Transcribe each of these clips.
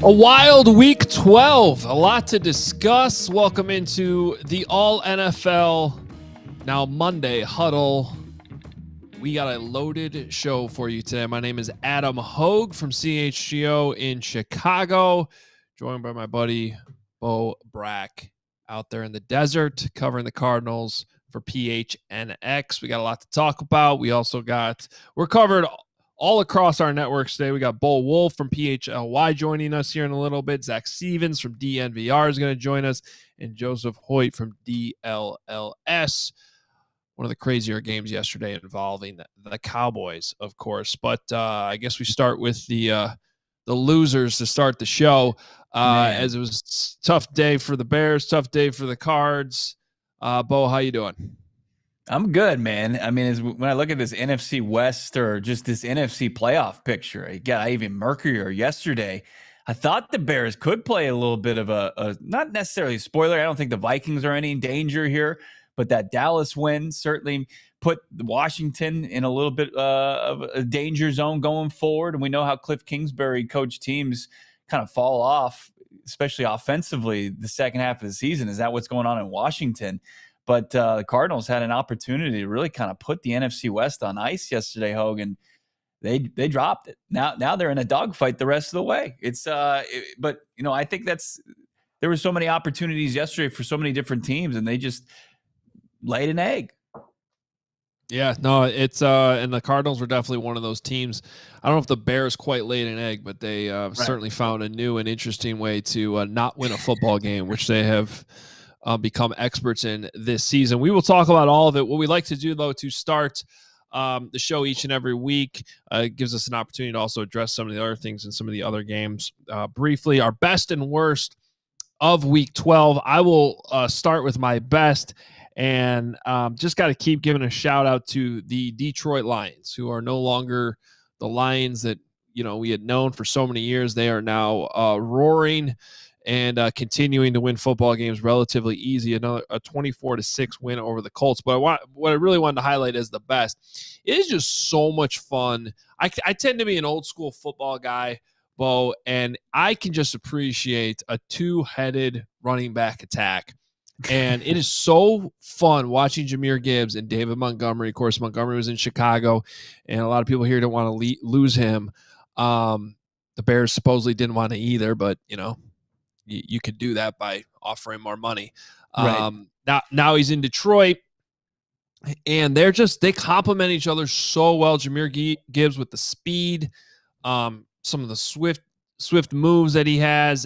A wild week 12, a lot to discuss. Welcome into the All NFL now Monday huddle. We got a loaded show for you today. My name is Adam Hoge from CHGO in Chicago, joined by my buddy Bo Brack out there in the desert covering the Cardinals for PHNX. We got a lot to talk about. We're covered all across our networks today. We got Wulf from PHLY joining us here in a little bit. Zac Stevens from DNVR is going to join us, and Joseph Hoyt from DLLS. One of the crazier games yesterday involving the Cowboys, of course. But I guess we start with the losers to start the show, as it was a tough day for the Bears, tough day for the Cards. Bo, how you doing? I'm good, man. I mean, when I look at this NFC West or just this NFC playoff picture, it got even murkier yesterday. I thought the Bears could play a little bit of a not necessarily a spoiler. I don't think the Vikings are any danger here, but that Dallas win certainly put Washington in a little bit of a danger zone going forward. And we know how Cliff Kingsbury coached teams kind of fall off, especially offensively, the second half of the season. Is that what's going on in Washington? But the Cardinals had an opportunity to really kind of put the NFC West on ice yesterday, Hogan. They dropped it. Now they're in a dogfight the rest of the way. But you know, I think there were so many opportunities yesterday for so many different teams, and they just laid an egg. Yeah, no, it's and the Cardinals were definitely one of those teams. I don't know if the Bears quite laid an egg, but they certainly found a new and interesting way to not win a football game, which they have become experts in this season. We will talk about all of it. What we like to do, though, to start the show each and every week, gives us an opportunity to also address some of the other things in some of the other games briefly. Our best and worst of week 12. I will start with my best, and just got to keep giving a shout out to the Detroit Lions, who are no longer the Lions that we had known for so many years. They are now roaring and continuing to win football games relatively easy. A 24-6 win over the Colts. But what I really wanted to highlight as the best, it is just so much fun. I tend to be an old school football guy, Bo, and I can just appreciate a two-headed running back attack. And it is so fun watching Jahmyr Gibbs and David Montgomery. Of course, Montgomery was in Chicago, and a lot of people here don't want to lose him. The Bears supposedly didn't want to either, but, you could do that by offering more money. Right. Now he's in Detroit, and they complement each other so well. Jahmyr Gibbs with the speed, some of the swift moves that he has.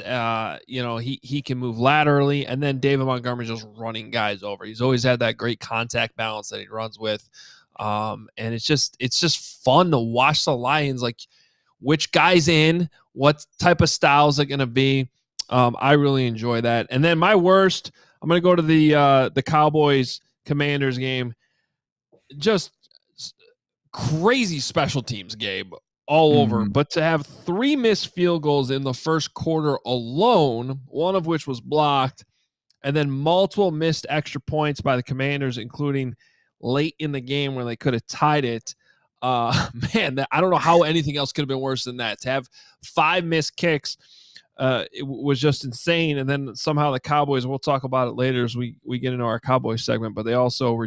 He can move laterally, and then David Montgomery just running guys over. He's always had that great contact balance that he runs with, and it's just fun to watch the Lions, like which guy's in, what type of styles are going to be. I really enjoy that. And then my worst, I'm going to go to the Cowboys Commanders game. Just crazy special teams game all over. But to have 3 missed field goals in the first quarter alone, one of which was blocked, and then multiple missed extra points by the Commanders, including late in the game where they could have tied it. I don't know how anything else could have been worse than that. To have 5 missed kicks, it was just insane. And then somehow the Cowboys, we'll talk about it later as we get into our Cowboys segment, but they also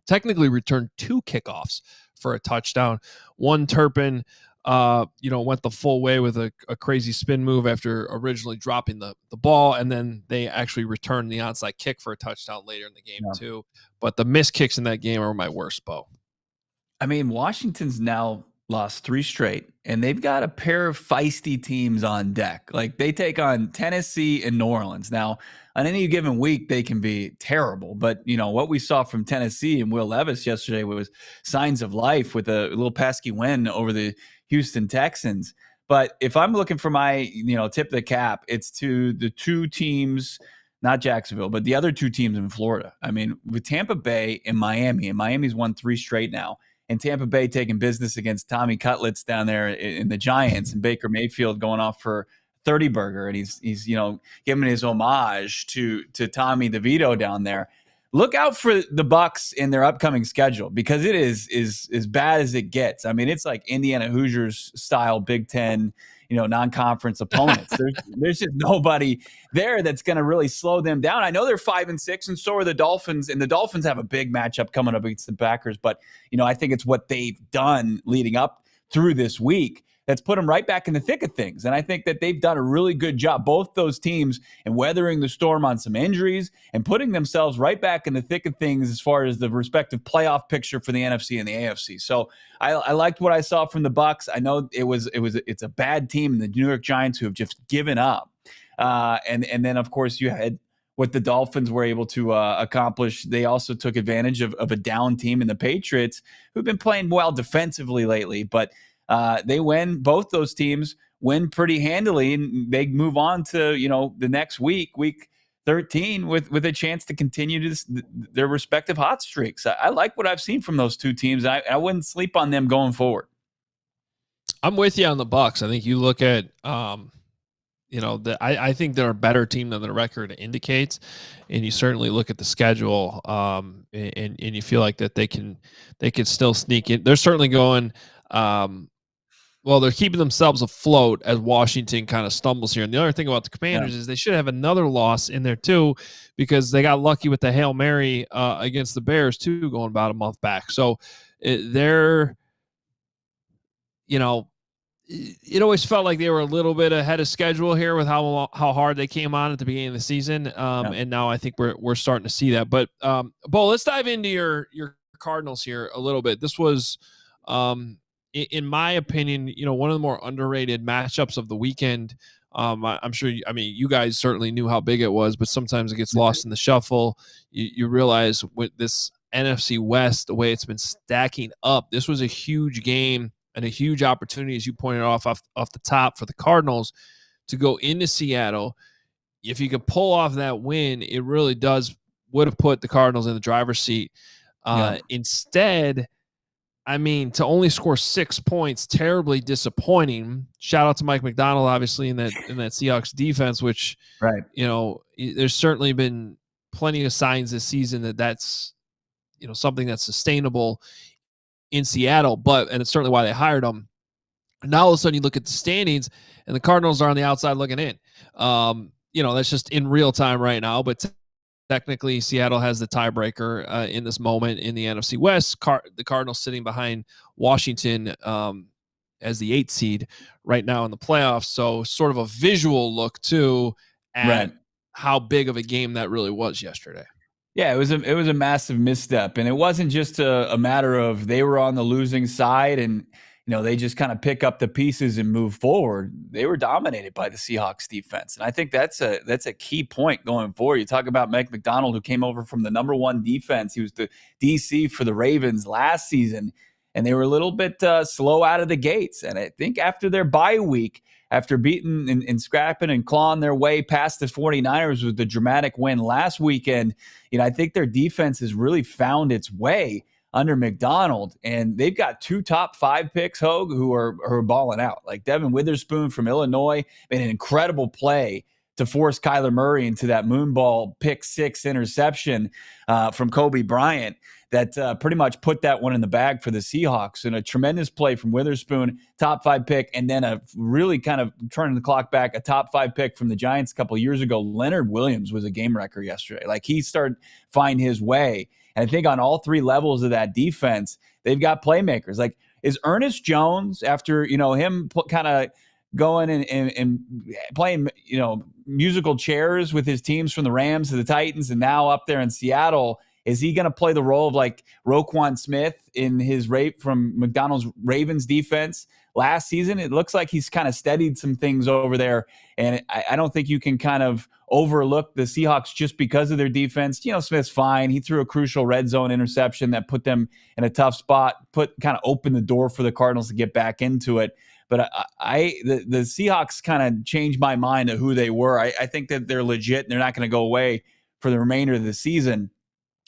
technically returned 2 kickoffs for a touchdown. One, Turpin, went the full way with a crazy spin move after originally dropping the ball, and then they actually returned the onside kick for a touchdown later in the game too. But the missed kicks in that game are my worst, Bo. I mean, Washington's now lost 3 straight, and they've got a pair of feisty teams on deck. Like, they take on Tennessee and New Orleans. Now, on any given week, they can be terrible. But, what we saw from Tennessee and Will Levis yesterday was signs of life with a little pesky win over the Houston Texans. But if I'm looking for my, tip of the cap, it's to the two teams, not Jacksonville, but the other two teams in Florida. I mean, with Tampa Bay and Miami's won 3 straight now. And Tampa Bay taking business against Tommy Cutlets down there in the Giants, and Baker Mayfield going off for 30 burger, and he's giving his homage to Tommy DeVito down there. Look out for the Bucs in their upcoming schedule, because it is as bad as it gets. I mean, it's like Indiana Hoosiers style Big Ten, non-conference opponents. There's just nobody there that's going to really slow them down. I know they're 5-6, and so are the Dolphins, and the Dolphins have a big matchup coming up against the Packers. But I think it's what they've done leading up through this week that's put them right back in the thick of things. And I think that they've done a really good job, both those teams, in weathering the storm on some injuries and putting themselves right back in the thick of things as far as the respective playoff picture for the NFC and the AFC. So I liked what I saw from the Bucs. I know it's a bad team, and the New York Giants, who have just given up. And then, of course, you had what the Dolphins were able to accomplish. They also took advantage of a down team in the Patriots, who've been playing well defensively lately, but they win. Both those teams win pretty handily, and they move on to the next week 13, with a chance to continue their respective hot streaks. I like what I've seen from those two teams. I wouldn't sleep on them going forward. I'm with you on the Bucs. I think you look at I think they're a better team than the record indicates, and you certainly look at the schedule, and you feel like that they can still sneak in. They're certainly going. They're keeping themselves afloat as Washington kind of stumbles here. And the other thing about the Commanders is they should have another loss in there too, because they got lucky with the Hail Mary against the Bears too, going about a month back. So they're, it always felt like they were a little bit ahead of schedule here with how hard they came on at the beginning of the season. And now I think we're starting to see that. But Bo, let's dive into your Cardinals here a little bit. This was, in my opinion, one of the more underrated matchups of the weekend. I'm sure, you guys certainly knew how big it was, but sometimes it gets lost in the shuffle. You realize with this NFC West, the way it's been stacking up, this was a huge game and a huge opportunity, as you pointed off the top, for the Cardinals to go into Seattle. If you could pull off that win, it really would have put the Cardinals in the driver's seat. Instead, to only score 6 points, terribly disappointing. Shout out to Mike McDonald, obviously, in that Seahawks defense, which, there's certainly been plenty of signs this season that's something that's sustainable in Seattle, and it's certainly why they hired him. Now all of a sudden you look at the standings, and the Cardinals are on the outside looking in. That's just in real time right now, but technically, Seattle has the tiebreaker in this moment in the NFC West. The Cardinals sitting behind Washington as the 8th seed right now in the playoffs. So sort of a visual look, too, at how big of a game that really was yesterday. Yeah, it was a massive misstep. And it wasn't just a matter of they were on the losing side and they just kind of pick up the pieces and move forward. They were dominated by the Seahawks defense. And I think that's a key point going forward. You talk about Mike McDonald, who came over from the number 1 defense. He was the DC for the Ravens last season, and they were a little bit slow out of the gates. And I think after their bye week, after beating and scrapping and clawing their way past the 49ers with the dramatic win last weekend, I think their defense has really found its way under McDonald, and they've got 2 top 5 picks, Hoge, who are balling out. Like Devin Witherspoon from Illinois made an incredible play to force Kyler Murray into that moonball pick 6 interception from Kobe Bryant that pretty much put that one in the bag for the Seahawks. And a tremendous play from Witherspoon, top 5 pick, and then a really kind of turning the clock back, a top 5 pick from the Giants a couple of years ago. Leonard Williams was a game wrecker yesterday. Like, he started finding his way. And I think on all 3 levels of that defense, they've got playmakers. Like, is Ernest Jones, after, him kind of going and playing, musical chairs with his teams from the Rams to the Titans and now up there in Seattle, Is he going to play the role of like Roquan Smith in his rape from McDonald's Ravens defense last season? It looks like he's kind of steadied some things over there. And I don't think you can kind of overlook the Seahawks just because of their defense. Smith's fine. He threw a crucial red zone interception that put them in a tough spot, kind of opened the door for the Cardinals to get back into it. But the Seahawks kind of changed my mind of who they were. I think that they're legit and they're not going to go away for the remainder of the season.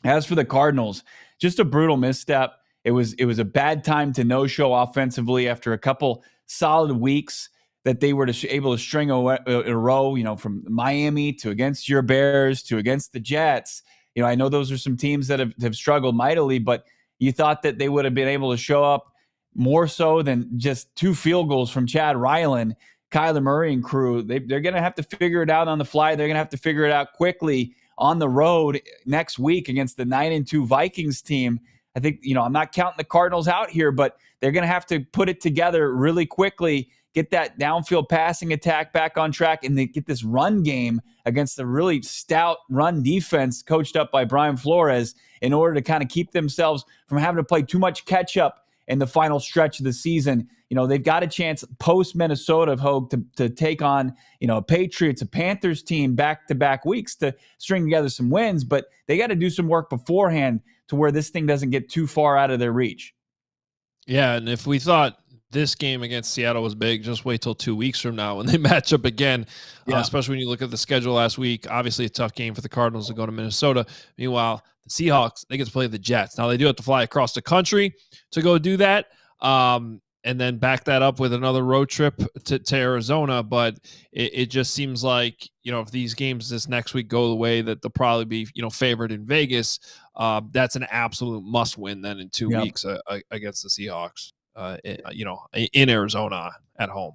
As for the Cardinals, just a brutal misstep. It was a bad time to no-show offensively after a couple solid weeks that they were able to string a row, from Miami to against your Bears to against the Jets. I know those are some teams that have struggled mightily, but you thought that they would have been able to show up more so than just 2 field goals from Chad Ryland, Kyler Murray and crew. They're going to have to figure it out on the fly. They're going to have to figure it out quickly on the road next week against the 9-2 Vikings team. I think, I'm not counting the Cardinals out here, but they're going to have to put it together really quickly, get that downfield passing attack back on track, and they get this run game against the really stout run defense coached up by Brian Flores in order to kind of keep themselves from having to play too much catch up in the final stretch of the season. They've got a chance post Minnesota, Hoge, to take on, a Patriots, a Panthers team back-to-back weeks to string together some wins, but they got to do some work beforehand to where this thing doesn't get too far out of their reach. Yeah, and if we thought this game against Seattle was big, just wait till 2 weeks from now when they match up again, especially when you look at the schedule last week. Obviously, a tough game for the Cardinals to go to Minnesota. Meanwhile, the Seahawks, they get to play the Jets. Now, they do have to fly across the country to go do that, and then back that up with another road trip to Arizona. But it just seems like, if these games this next week go the way that they'll probably be, favored in Vegas, that's an absolute must win then in 2 weeks against the Seahawks. In Arizona at home.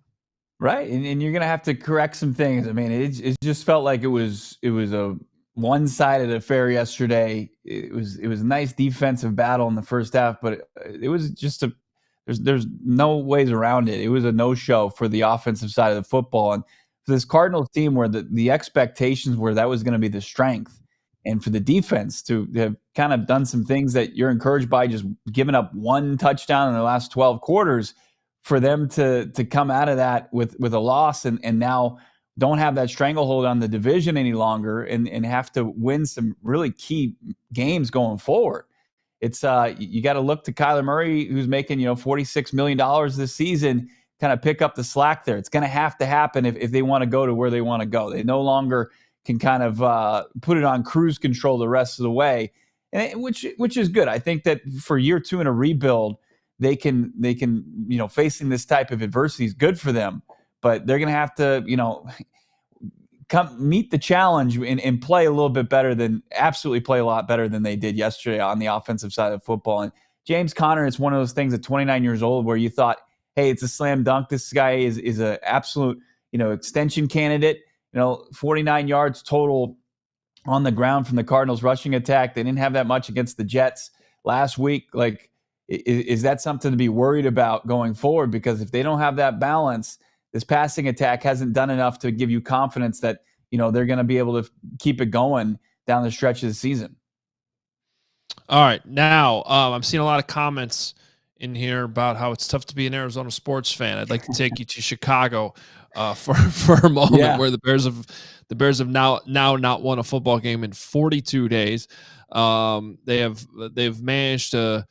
Right. And you're going to have to correct some things. I mean, it just felt like it was a one-sided affair yesterday. It was a nice defensive battle in the first half, but it was just there's no ways around it. It was a no-show for the offensive side of the football. And for this Cardinals team where the expectations were that was going to be the strength, and for the defense to have kind of done some things that you're encouraged by, just giving up 1 touchdown in the last 12 quarters, for them to come out of that with a loss and now don't have that stranglehold on the division any longer and have to win some really key games going forward. It's you got to look to Kyler Murray, who's making $46 million this season, kind of pick up the slack there. It's going to have to happen if they want to go to where they want to go. They no longer can kind of put it on cruise control the rest of the way, and which is good. I think that for year 2 in a rebuild, they can facing this type of adversity is good for them, but they're going to have to come meet the challenge and play a little bit better absolutely play a lot better than they did yesterday on the offensive side of football. And James Conner is one of those things at 29 years old where you thought, hey, it's a slam dunk. This guy is an absolute extension candidate. 49 yards total on the ground from the Cardinals rushing attack. They didn't have that much against the Jets last week. Like, is that something to be worried about going forward? Because if they don't have that balance, this passing attack hasn't done enough to give you confidence that, they're going to be able to keep it going down the stretch of the season. All right. Now, I'm seeing a lot of comments in here about how it's tough to be an Arizona sports fan. I'd like to take you to Chicago for a moment, where the Bears have now not won a football game in 42 days. They've managed to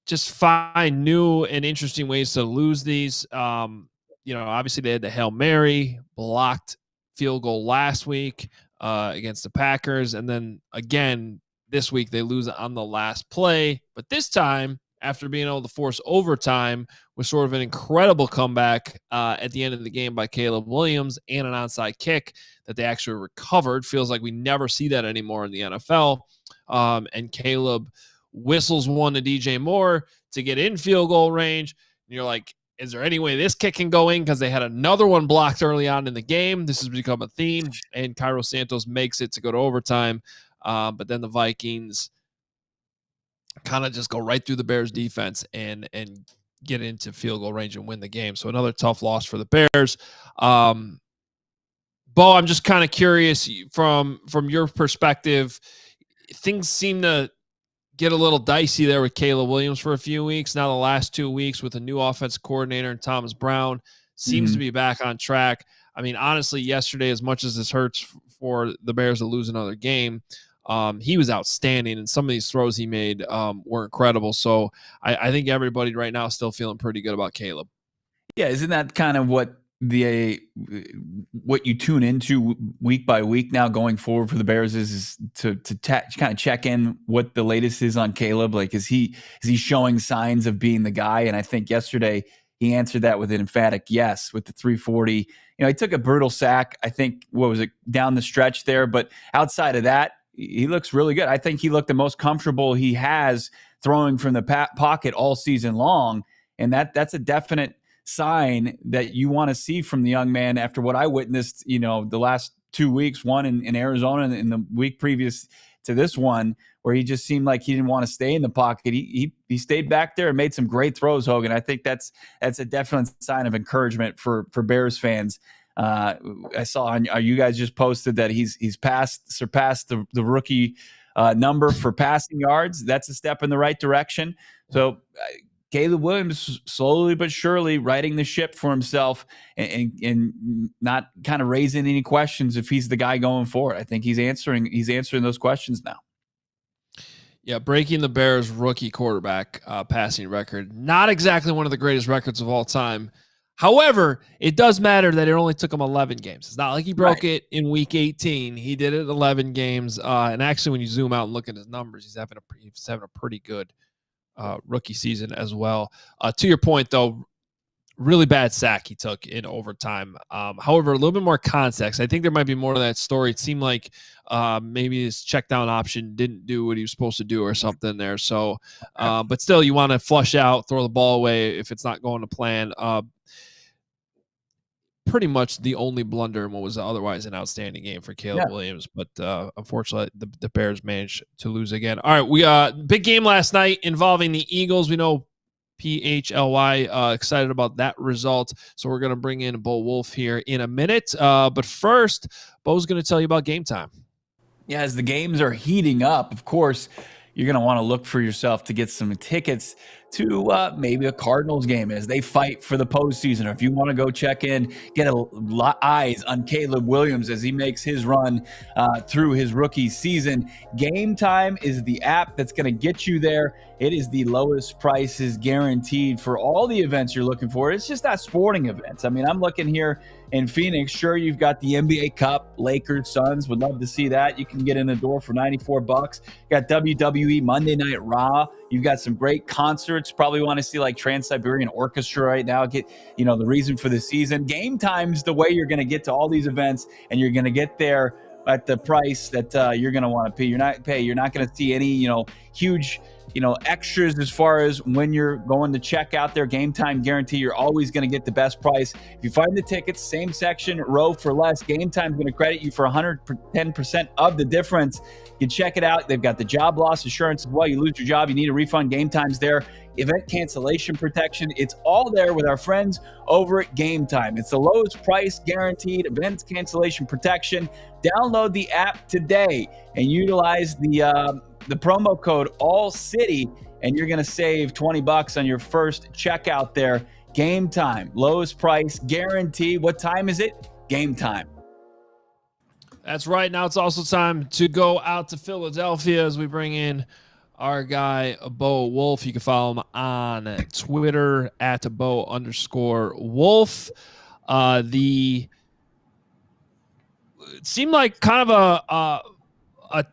just find new and interesting ways to lose these. Obviously they had the Hail Mary blocked field goal last week against the Packers, and then again this week they lose on the last play, but this time after being able to force overtime with sort of an incredible comeback at the end of the game by Caleb Williams and an onside kick that they actually recovered. Feels like we never see that anymore in the NFL. And Caleb whistles one to DJ Moore to get in field goal range. And you're like, is there any way this kick can go in? Because they had another one blocked early on in the game. This has become a theme, and Cairo Santos makes it to go to overtime. But then the Vikings kind of just go right through the Bears defense and get into field goal range and win the game. So another tough loss for the Bears. Bo, I'm just kind of curious from your perspective, things seem to get a little dicey there with Caleb Williams for a few weeks. Now the last 2 weeks with a new offense coordinator and Thomas Brown seems to be back on track. I mean, honestly, yesterday, as much as this hurts for the Bears to lose another game, he was outstanding, and some of these throws he made were incredible. So I think everybody right now is still feeling pretty good about Caleb. Yeah, isn't that kind of what you tune into week by week now going forward for the Bears is to kind of check in what the latest is on Caleb? Like, is he showing signs of being the guy? And I think yesterday he answered that with an emphatic yes with the 340. You know, he took a brutal sack, I think, what was it, down the stretch there, but outside of that, he looks really good. I think he looked the most comfortable he has throwing from the pocket all season long, and that's a definite sign that you want to see from the young man after what I witnessed, you know, the last 2 weeks, one in Arizona and in the week previous to this one, where he just seemed like he didn't want to stay in the pocket. He stayed back there and made some great throws, Hogan. I think that's a definite sign of encouragement for Bears fans. I saw on you guys just posted that he's surpassed the rookie number for passing yards. That's a step in the right direction. So Caleb Williams slowly but surely righting the ship for himself and not kind of raising any questions if he's the guy going forward. I think he's answering those questions now. Yeah, breaking the Bears rookie quarterback passing record. Not exactly one of the greatest records of all time. However, it does matter that it only took him 11 games. It's not like he broke it in week 18. He did it 11 games. And actually, when you zoom out and look at his numbers, he's having a pretty good rookie season as well. To your point, though, really bad sack he took in overtime. However, a little bit more context. I think there might be more to that story. It seemed like maybe his check down option didn't do what he was supposed to do or something there. So, but still, you want to flush out, throw the ball away if it's not going to plan. Pretty much the only blunder in what was otherwise an outstanding game for Caleb Williams. But unfortunately, the Bears managed to lose again. All right, we big game last night involving the Eagles. We know PHLY excited about that result. So we're going to bring in Bo Wulf here in a minute. But first, Bo's going to tell you about game time. Yeah, as the games are heating up, of course, you're going to want to look for yourself to get some tickets to maybe a Cardinals game as they fight for the postseason. Or if you want to go check in, get eyes on Caleb Williams as he makes his run through his rookie season. Game Time is the app that's going to get you there. It is the lowest prices guaranteed for all the events you're looking for. It's just not sporting events. I mean, I'm looking here in Phoenix. Sure, you've got the NBA Cup, Lakers, Suns. Would love to see that. You can get in the door for $94. You got WWE Monday Night Raw. You've got some great concerts. Probably want to see like Trans-Siberian Orchestra right now. Get, you know, the reason for the season. Game Time's the way you're going to get to all these events, and you're going to get there at the price that you're going to want to pay. You're not going to see any, you know, huge, you know, extras as far as when you're going to check out their Game Time guarantee. You're always going to get the best price. If you find the tickets, same section, row for less, Game Time's going to credit you for 110% of the difference. You check it out. They've got the job loss insurance as well. You lose your job, you need a refund. Game Time's there. Event cancellation protection. It's all there with our friends over at Game Time. It's the lowest price guaranteed events cancellation protection. Download the app today and utilize the promo code ALLCITY, and you're going to save $20 on your first checkout there. Game Time, lowest price guarantee. What time is it? Game time. That's right. Now it's also time to go out to Philadelphia as we bring in our guy, Bo Wulf. You can follow him on Twitter at Bo_Wulf. It seemed like kind of a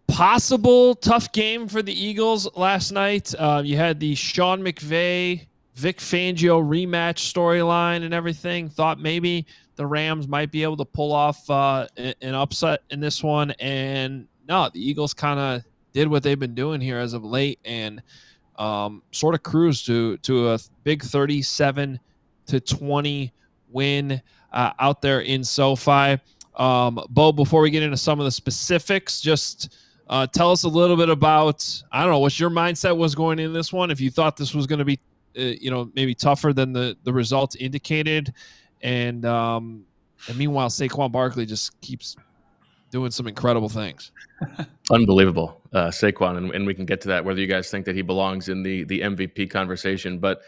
possible tough game for the Eagles last night. You had the Sean McVay, Vic Fangio rematch storyline and everything. Thought maybe the Rams might be able to pull off an upset in this one. And no, the Eagles kind of did what they've been doing here as of late and sort of cruised to a big 37-20 win out there in SoFi. Bo, before we get into some of the specifics, just tell us a little bit about, I don't know, what your mindset was going into this one. If you thought this was going to be, maybe tougher than the results indicated. And meanwhile, Saquon Barkley just keeps doing some incredible things. Unbelievable, Saquon, and we can get to that, whether you guys think that he belongs in the MVP conversation. But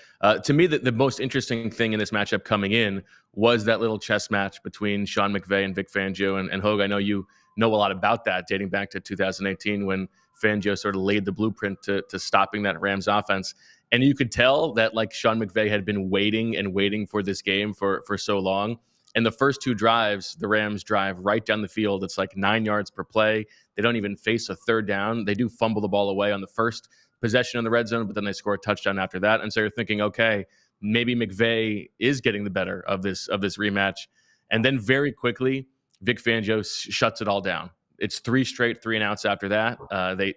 to me, the most interesting thing in this matchup coming in was that little chess match between Sean McVay and Vic Fangio. And Hoge, I know you know a lot about that, dating back to 2018 when Fangio sort of laid the blueprint to stopping that Rams offense. And you could tell that like Sean McVay had been waiting and waiting for this game for so long. And the first two drives, the Rams drive right down the field. It's like 9 yards per play. They don't even face a third down. They do fumble the ball away on the first possession in the red zone, but then they score a touchdown after that. And so you're thinking, okay, maybe McVay is getting the better of this rematch. And then very quickly, Vic Fangio shuts it all down. It's 3 straight 3-and-outs after that.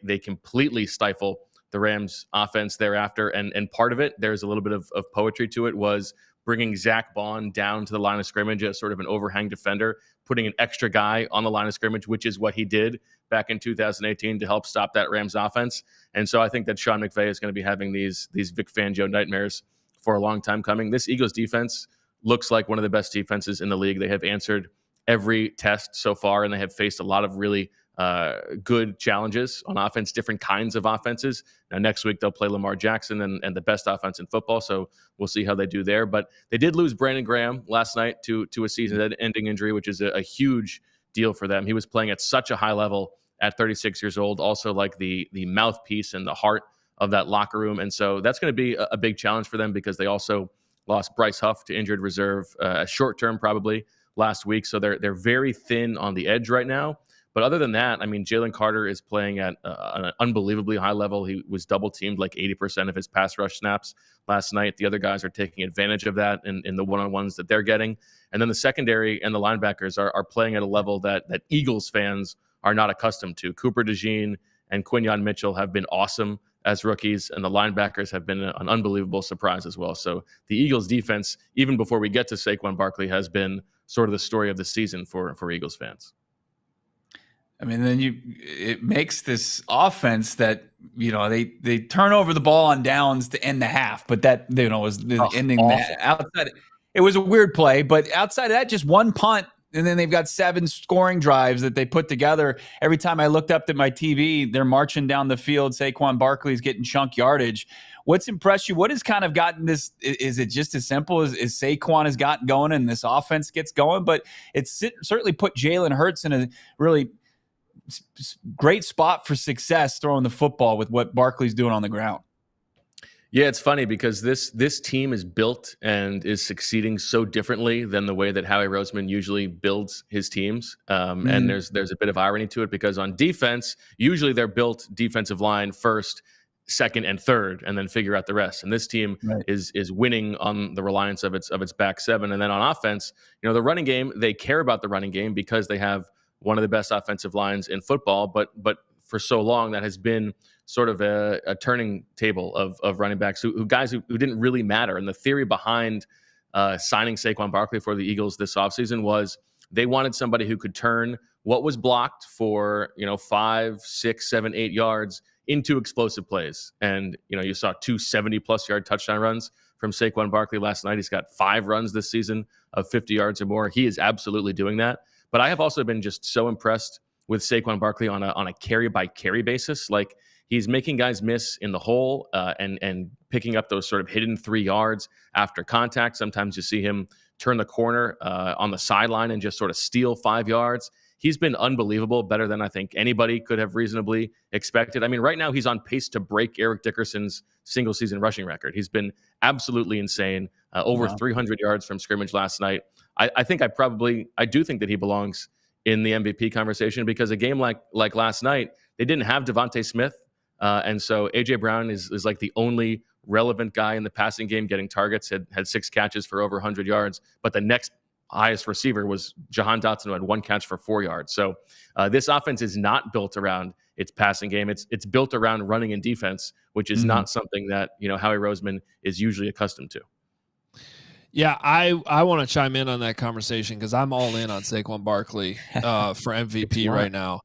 They completely stifle the Rams offense thereafter. And part of it, there's a little bit of poetry to it, was bringing Zach Bond down to the line of scrimmage as sort of an overhang defender, putting an extra guy on the line of scrimmage, which is what he did back in 2018 to help stop that Rams offense. And so I think that Sean McVay is going to be having these Vic Fangio nightmares for a long time coming. This Eagles defense looks like one of the best defenses in the league. They have answered every test so far, and they have faced a lot of really good challenges on offense, different kinds of offenses. Now, next week, they'll play Lamar Jackson and the best offense in football, so we'll see how they do there. But they did lose Brandon Graham last night to a season-ending injury, which is a huge deal for them. He was playing at such a high level at 36 years old, also like the mouthpiece and the heart of that locker room. And so that's going to be a big challenge for them because they also lost Bryce Huff to injured reserve, short-term probably, last week. So they're very thin on the edge right now. But other than that, I mean, Jalen Carter is playing at an unbelievably high level. He was double-teamed like 80% of his pass rush snaps last night. The other guys are taking advantage of that in the one-on-ones that they're getting. And then the secondary and the linebackers are playing at a level that Eagles fans are not accustomed to. Cooper DeJean and Quinyon Mitchell have been awesome as rookies, and the linebackers have been an unbelievable surprise as well. So the Eagles defense, even before we get to Saquon Barkley, has been sort of the story of the season for Eagles fans. I mean, then it makes this offense that, they turn over the ball on downs to end the half, but that, was ending that outside. It was a weird play, but outside of that, just one punt. And then they've got 7 scoring drives that they put together. Every time I looked up at my TV, they're marching down the field. Saquon Barkley's getting chunk yardage. What's impressed you? What has kind of gotten this? Is it just as simple as Saquon has gotten going and this offense gets going? But it's certainly put Jalen Hurts in a really great spot for success throwing the football with what Barkley's doing on the ground. Yeah, it's funny because this team is built and is succeeding so differently than the way that Howie Roseman usually builds his teams. And there's a bit of irony to it because on defense, usually they're built defensive line first, second, and third, and then figure out the rest. And this team is winning on the reliance of its back seven. And then on offense, the running game, they care about the running game because they have one of the best offensive lines in football. But for so long, that has been sort of a turning table of running backs who didn't really matter. And the theory behind signing Saquon Barkley for the Eagles this offseason was they wanted somebody who could turn what was blocked for 5, 6, 7, 8 yards into explosive plays. And you saw 2 70+ yard touchdown runs from Saquon Barkley last night. He's got 5 runs this season of 50 yards or more. He is absolutely doing that. But I have also been just so impressed with Saquon Barkley on a carry by carry basis. Like, he's making guys miss in the hole and picking up those sort of hidden 3 yards after contact. Sometimes you see him turn the corner on the sideline and just sort of steal 5 yards. He's been unbelievable, better than I think anybody could have reasonably expected. I mean, right now he's on pace to break Eric Dickerson's single season rushing record. He's been absolutely insane. Over 300 yards from scrimmage last night. I do think that he belongs in the MVP conversation because a game like last night, they didn't have Devontae Smith. And so A.J. Brown is like the only relevant guy in the passing game getting targets, had 6 catches for over 100 yards. But the next highest receiver was Jahan Dotson, who had 1 catch for 4 yards. So this offense is not built around its passing game. It's built around running and defense, which is not something that, Howie Roseman is usually accustomed to. Yeah, I want to chime in on that conversation because I'm all in on Saquon Barkley for MVP right now.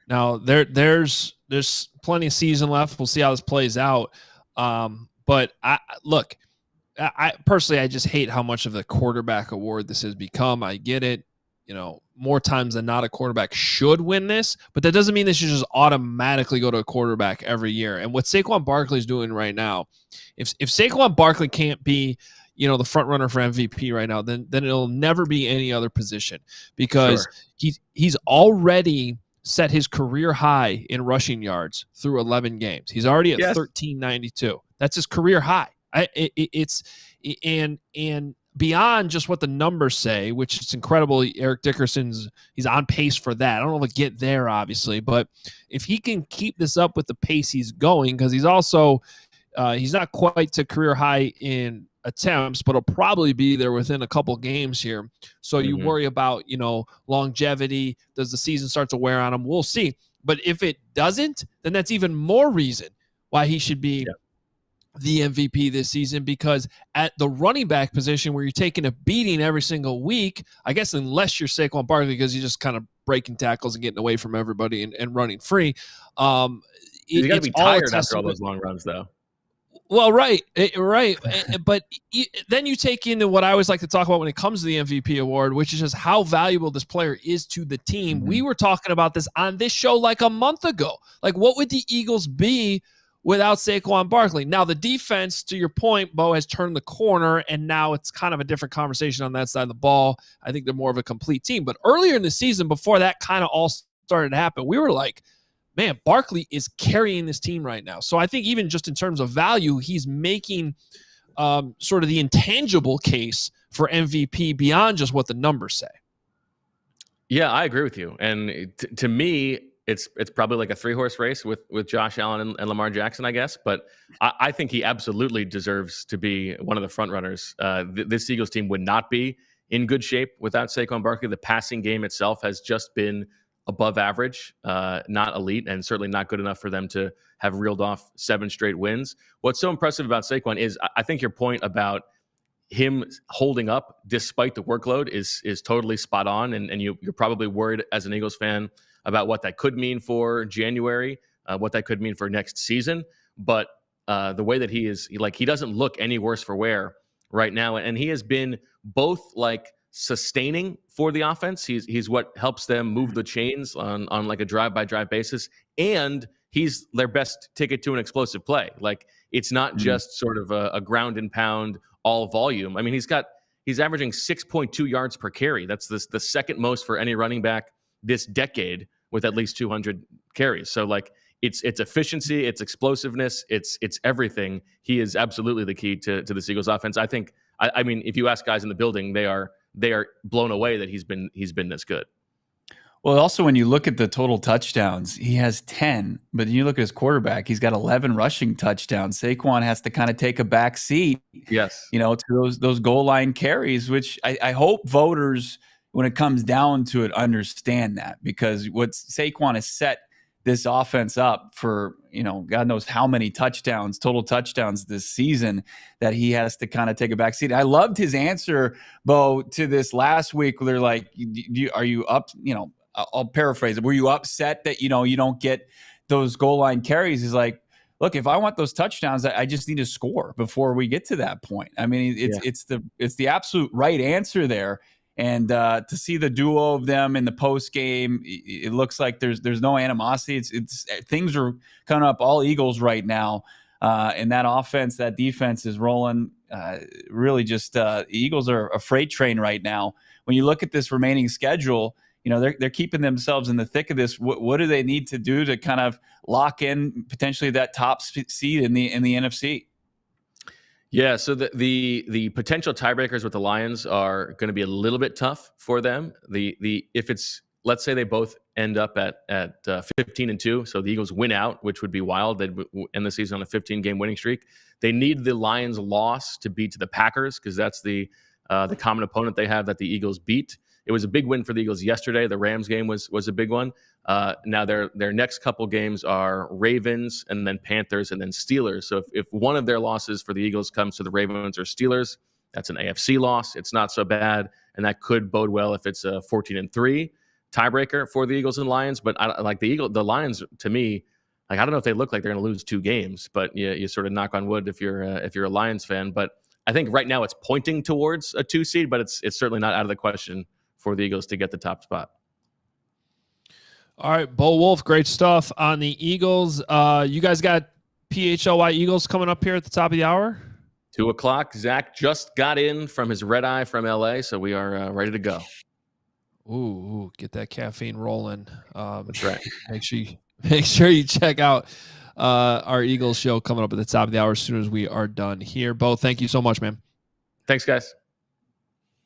Now there's plenty of season left. We'll see how this plays out. But I personally, I just hate how much of the quarterback award this has become. I get it. more times than not a quarterback should win this, but that doesn't mean they should just automatically go to a quarterback every year. And what Saquon Barkley is doing right now, if Saquon Barkley can't be, the front runner for MVP right now, then it'll never be any other position, because he's already set his career high in rushing yards through 11 games. He's already at 1392. That's his career high. And beyond just what the numbers say, which is incredible. Eric Dickerson's, he's on pace for that. I don't know if he'll get there, obviously, but if he can keep this up with the pace he's going, because he's also he's not quite to career high in attempts, but he'll probably be there within a couple games here. So you worry about, longevity. Does the season start to wear on him? We'll see. But if it doesn't, then that's even more reason why he should be the MVP this season, because at the running back position, where you're taking a beating every single week, I guess unless you're Saquon Barkley, because you're just kind of breaking tackles and getting away from everybody and running free. You got to be tired after all those long runs, though. Well, right. But then you take into what I always like to talk about when it comes to the MVP award, which is just how valuable this player is to the team. We were talking about this on this show like a month ago. Like, what would the Eagles be without Saquon Barkley? Now, the defense, to your point, Bo, has turned the corner, and now it's kind of a different conversation on that side of the ball. I think they're more of a complete team. But earlier in the season, before that kind of all started to happen, we were like, man, Barkley is carrying this team right now. So I think even just in terms of value, he's making sort of the intangible case for MVP beyond just what the numbers say. Yeah, I agree with you. And to me, it's probably like a 3-horse race with Josh Allen and Lamar Jackson, I guess. But I think he absolutely deserves to be one of the front runners. This Eagles team would not be in good shape without Saquon Barkley. The passing game itself has just been above average, not elite, and certainly not good enough for them to have reeled off 7 straight wins. What's so impressive about Saquon is I think your point about him holding up despite the workload is totally spot on. And you're probably worried as an Eagles fan about what that could mean for January, what that could mean for next season. But the way that he is, he doesn't look any worse for wear right now. And he has been both sustaining for the offense. He's what helps them move the chains on like a drive-by-drive basis, and he's their best ticket to an explosive play. It's not just sort of a ground and pound all volume. I mean, he's averaging 6.2 yards per carry. That's the second most for any running back this decade, with at least 200 carries. So it's efficiency, it's explosiveness, it's everything. He is absolutely the key to the Eagles offense. I think. I mean, if you ask guys in the building, they are blown away that he's been this good. Well, also when you look at the total touchdowns, he has 10, but you look at his quarterback, he's got 11 rushing touchdowns. Saquon has to kind of take a back seat, to those goal line carries, which I hope voters, when it comes down to it, understand that, because what Saquon has set this offense up for, God knows how many total touchdowns this season, that he has to kind of take a back seat. I loved his answer, Bo, to this last week, where they're like, are you up? I'll paraphrase it. Were you upset that, you don't get those goal line carries? He's like, look, if I want those touchdowns, I just need to score before we get to that point. I mean, it's the absolute right answer there. And to see the duo of them in the post game, it looks like there's no animosity. It's things are coming up all Eagles right now, and that offense, that defense is rolling. Really, just the Eagles are a freight train right now. When you look at this remaining schedule, they're keeping themselves in the thick of this. What do they need to do to kind of lock in potentially that top seed in the NFC? Yeah, so the potential tiebreakers with the Lions are going to be a little bit tough for them. If it's, let's say they both end up at 15-2, so the Eagles win out, which would be wild. They'd end the season on a 15-game winning streak. They need the Lions' loss to beat the Packers, because that's the common opponent they have that the Eagles beat. It was a big win for the Eagles yesterday. The Rams game was a big one. Now their next couple games are Ravens, and then Panthers, and then Steelers. So if one of their losses for the Eagles comes to the Ravens or Steelers, that's an AFC loss. It's not so bad, and that could bode well if it's a 14-3 tiebreaker for the Eagles and Lions. But the Lions, to me, I don't know if they look like they're going to lose 2 games, but you sort of knock on wood if you're a Lions fan. But I think right now it's pointing towards a 2 seed, but it's certainly not out of the question for the Eagles to get the top spot. All right, Bo Wulf, great stuff on the Eagles. You guys got PHLY Eagles coming up here at the top of the hour? 2:00. Zach just got in from his red eye from LA, so we are ready to go. Ooh, get that caffeine rolling. That's right. Make sure you check out our Eagles show coming up at the top of the hour as soon as we are done here. Bo, thank you so much, man. Thanks, guys.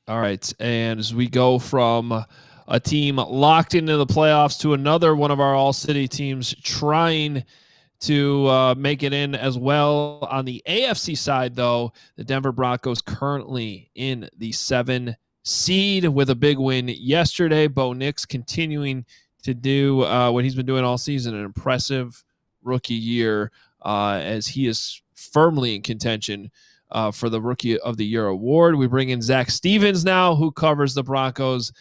All right, and as we go from a team locked into the playoffs to another one of our All-City teams trying to make it in as well. On the AFC side, though, the Denver Broncos currently in the 7 seed with a big win yesterday. Bo Nix continuing to do what he's been doing all season, an impressive rookie year as he is firmly in contention for the Rookie of the Year award. We bring in Zac Stevens now, who covers the Broncos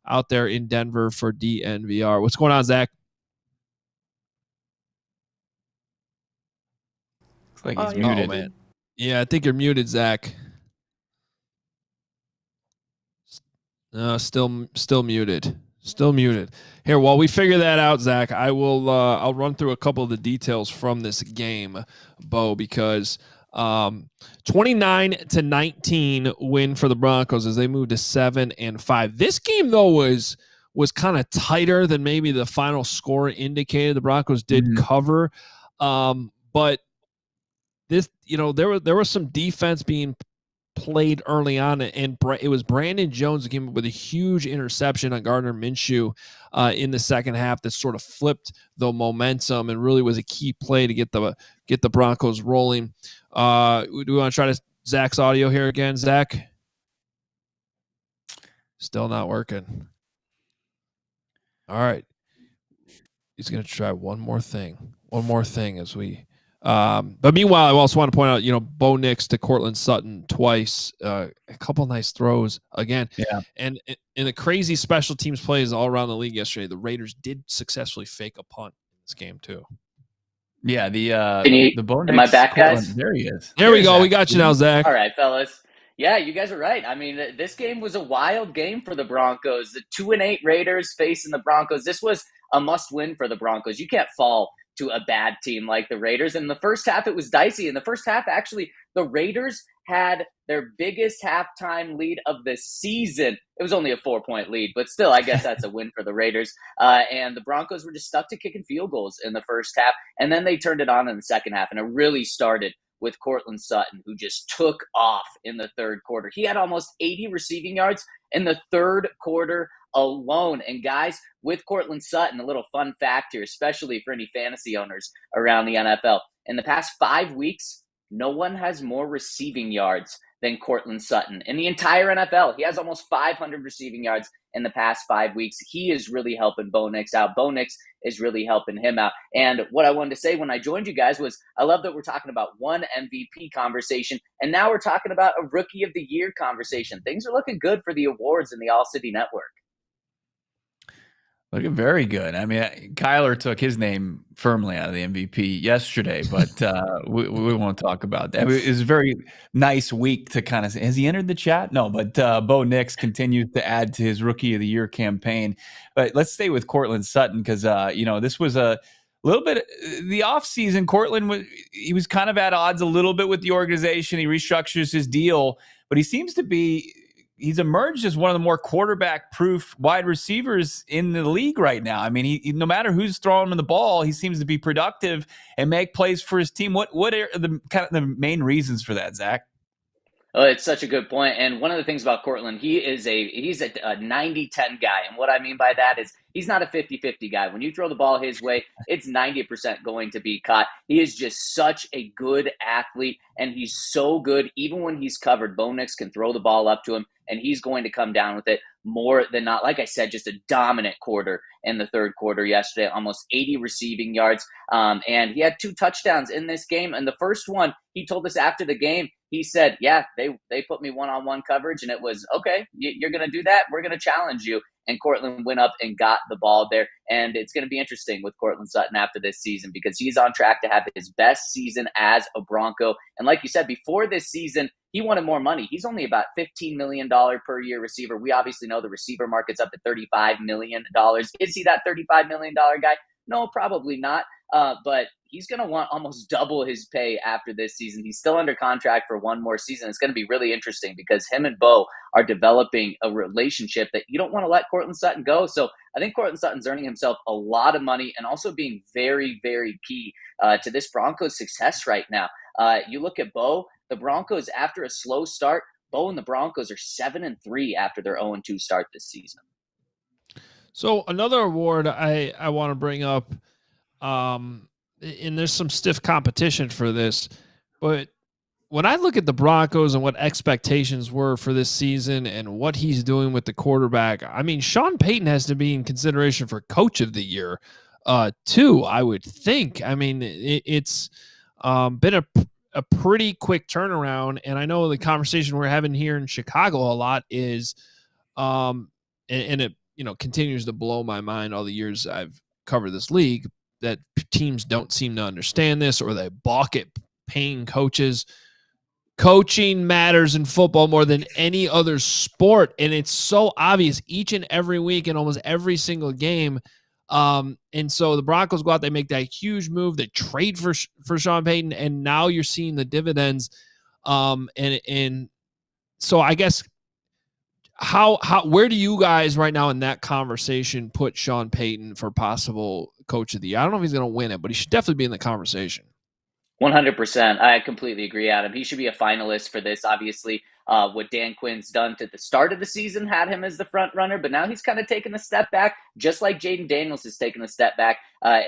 out there in Denver for DNVR. What's going on, Zach? Looks like he's muted. Oh, man. Yeah, I think you're muted, Zach. Still muted. Still muted. Here, while we figure that out, Zach, I'll run through a couple of the details from this game, Bo, because 29-19 win for the Broncos as they move to 7-5. This game, though, was kind of tighter than maybe the final score indicated. The Broncos did cover, but this, there was some defense being played early on, and it was Brandon Jones who came up with a huge interception on Gardner Minshew in the second half that sort of flipped the momentum and really was a key play to get the Broncos rolling. Do we want to try Zach's audio here again, Zach? Still not working. All right. He's going to try one more thing as we but meanwhile, I also want to point out, Bo Nix to Cortland Sutton twice, a couple nice throws again. Yeah. And in the crazy special teams plays all around the league yesterday, the Raiders did successfully fake a punt in this game too. Yeah, the Bo Nix. Am I back, guys? There he is. There we go. Zach. We got you now, Zach. All right, fellas. Yeah, you guys are right. I mean, this game was a wild game for the Broncos. The 2-8 Raiders facing the Broncos. This was a must-win for the Broncos. You can't fall to a bad team like the Raiders. In the first half, it was dicey. In the first half, actually, the Raiders had their biggest halftime lead of the season. It was only a 4-point lead, but still, I guess that's a win for the Raiders. And the Broncos were just stuck to kicking field goals in the first half, and then they turned it on in the second half, and it really started with Cortland Sutton, who just took off in the third quarter. He had almost 80 receiving yards in the third quarter alone. And guys, with Cortland Sutton, a little fun fact here, especially for any fantasy owners around the NFL. In the past 5 weeks, no one has more receiving yards than Cortland Sutton. In the entire NFL, he has almost 500 receiving yards in the past 5 weeks. He is really helping Bo Nix out. Bo Nix is really helping him out. And what I wanted to say when I joined you guys was, I love that we're talking about one MVP conversation, and now we're talking about a Rookie of the Year conversation. Things are looking good for the awards in the All-City Network. Looking very good. I mean, Kyler took his name firmly out of the MVP yesterday, but we won't talk about that. It was a very nice week to kind of say, has he entered the chat? No, but Bo Nix continues to add to his Rookie of the Year campaign. But let's stay with Cortland Sutton because, this was a little bit the offseason. Cortland he was kind of at odds a little bit with the organization. He restructures his deal, but he seems to be he's emerged as one of the more quarterback-proof wide receivers in the league right now. I mean, he no matter who's throwing him the ball, he seems to be productive and make plays for his team. What are the kind of the main reasons for that, Zach? Oh, it's such a good point. And one of the things about Cortland, he's a 90-10 guy. And what I mean by that is he's not a 50-50 guy. When you throw the ball his way, it's 90% going to be caught. He is just such a good athlete, and he's so good. Even when he's covered, Bo Nix can throw the ball up to him, and he's going to come down with it more than not. Like I said, just a dominant quarter in the third quarter yesterday, almost 80 receiving yards. And he had 2 touchdowns in this game. And the first one, he told us after the game, he said, yeah, they put me one-on-one coverage, and it was, okay, you're going to do that? We're going to challenge you. And Cortland went up and got the ball there. And it's going to be interesting with Cortland Sutton after this season because he's on track to have his best season as a Bronco. And like you said, before this season, he wanted more money. He's only about $15 million per year receiver. We obviously know the receiver market's up to $35 million. Is he that $35 million guy? No, probably not. But he's going to want almost double his pay after this season. He's still under contract for one more season. It's going to be really interesting because him and Bo are developing a relationship that you don't want to let Courtland Sutton go. So I think Courtland Sutton's earning himself a lot of money and also being very, very key to this Broncos success right now. You look at Bo, the Broncos, after a slow start, Bo and the Broncos are 7-3 after their 0-2 start this season. So another award I want to bring up, and there's some stiff competition for this, but when I look at the Broncos and what expectations were for this season and what he's doing with the quarterback, I mean, Sean Payton has to be in consideration for Coach of the Year, too, I would think. I mean, it's been a pretty quick turnaround, and I know the conversation we're having here in Chicago a lot is, and it continues to blow my mind all the years I've covered this league, that teams don't seem to understand this, or they balk at paying coaches. Coaching matters in football more than any other sport, and it's so obvious each and every week in almost every single game. And so the Broncos go out, they make that huge move, they trade for Sean Payton, and now you're seeing the dividends. And so I guess where do you guys right now in that conversation put Sean Payton for possible Coach of the Year? I don't know if he's going to win it, but he should definitely be in the conversation. 100%. I completely agree, Adam. He should be a finalist for this. Obviously, what Dan Quinn's done to the start of the season had him as the front runner, but now he's kind of taken a step back, just like Jaden Daniels has taken a step back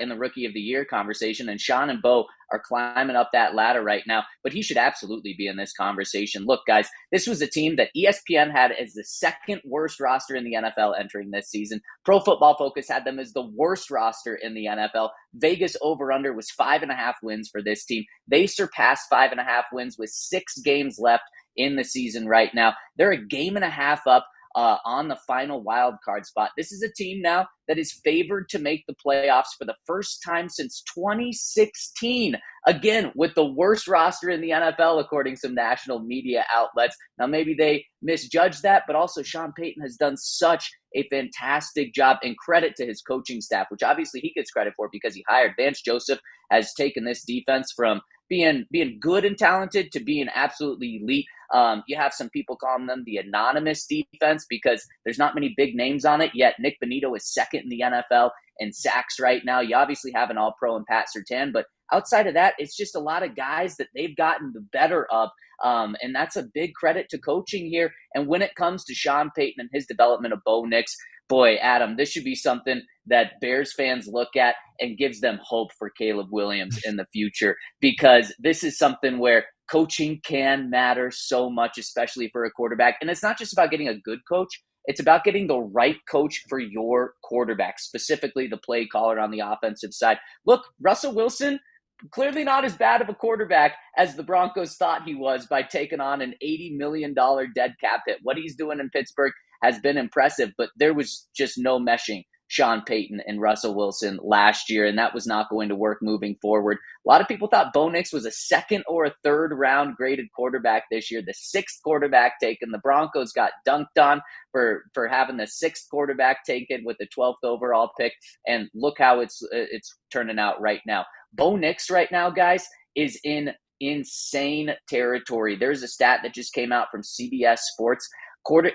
in the Rookie of the Year conversation. And Sean and Bo are climbing up that ladder right now, but he should absolutely be in this conversation. Look, guys, this was a team that ESPN had as the second worst roster in the NFL entering this season. Pro Football Focus had them as the worst roster in the NFL. Vegas over-under was 5.5 wins for this team. They surpassed 5.5 wins with 6 games left in the season right now. They're a game and a half up on the final wild card spot. This is a team now that is favored to make the playoffs for the first time since 2016. Again, with the worst roster in the NFL, according to some national media outlets. Now, maybe they misjudged that, but also Sean Payton has done such a fantastic job, and credit to his coaching staff, which obviously he gets credit for because he hired Vance Joseph, has taken this defense from being good and talented to being absolutely elite. You have some people calling them the anonymous defense because there's not many big names on it, yet Nick Bonito is second in the NFL in sacks right now. You obviously have an all-pro in Pat Surtain, but outside of that, it's just a lot of guys that they've gotten the better of, and that's a big credit to coaching here. And when it comes to Sean Payton and his development of Bo Nix, boy, Adam, this should be something that Bears fans look at and gives them hope for Caleb Williams in the future, because this is something where coaching can matter so much, especially for a quarterback. And it's not just about getting a good coach. It's about getting the right coach for your quarterback, specifically the play caller on the offensive side. Look, Russell Wilson, clearly not as bad of a quarterback as the Broncos thought he was by taking on an $80 million dead cap hit. What he's doing in Pittsburgh has been impressive, but there was just no meshing Sean Payton and Russell Wilson last year, and that was not going to work moving forward. A lot of people thought Bo Nix was a second or a third round graded quarterback this year, the 6th quarterback taken. The Broncos got dunked on for having the 6th quarterback taken with the 12th overall pick, and look how it's turning out right now. Bo Nix right now, guys, is in insane territory. There's a stat that just came out from CBS Sports.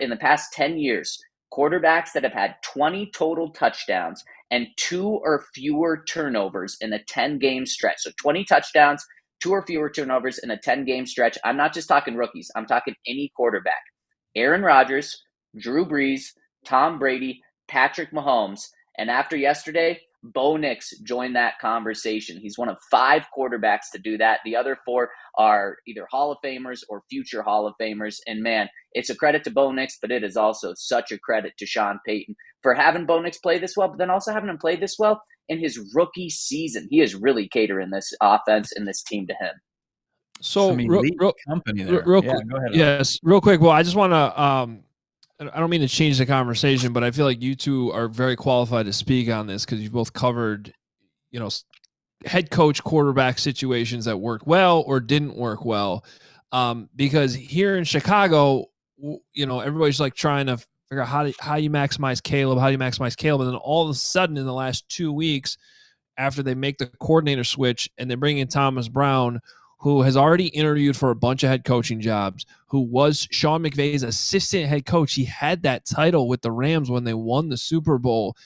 In the past 10 years, quarterbacks that have had 20 total touchdowns and 2 or fewer turnovers in a 10-game stretch. So 20 touchdowns, 2 or fewer turnovers in a 10-game stretch. I'm not just talking rookies. I'm talking any quarterback. Aaron Rodgers, Drew Brees, Tom Brady, Patrick Mahomes. And after yesterday, Bo Nix joined that conversation. He's one of 5 quarterbacks to do that. The other 4 are either Hall of Famers or future Hall of Famers. And man, it's a credit to Bo Nix, but it is also such a credit to Sean Payton for having Bo Nix play this well, but then also having him play this well in his rookie season. He is really catering this offense and this team to him. So, company there. Real yeah, quick, go ahead. Yes, real quick. Well, I just want to I don't mean to change the conversation, but I feel like you two are very qualified to speak on this because you've both covered, head coach quarterback situations that worked well or didn't work well. Because here in Chicago, everybody's like trying to figure out how you maximize Caleb, and then all of a sudden in the last 2 weeks, after they make the coordinator switch and they bring in Thomas Brown, who has already interviewed for a bunch of head coaching jobs, who was Sean McVay's assistant head coach. He had that title with the Rams when they won the Super Bowl.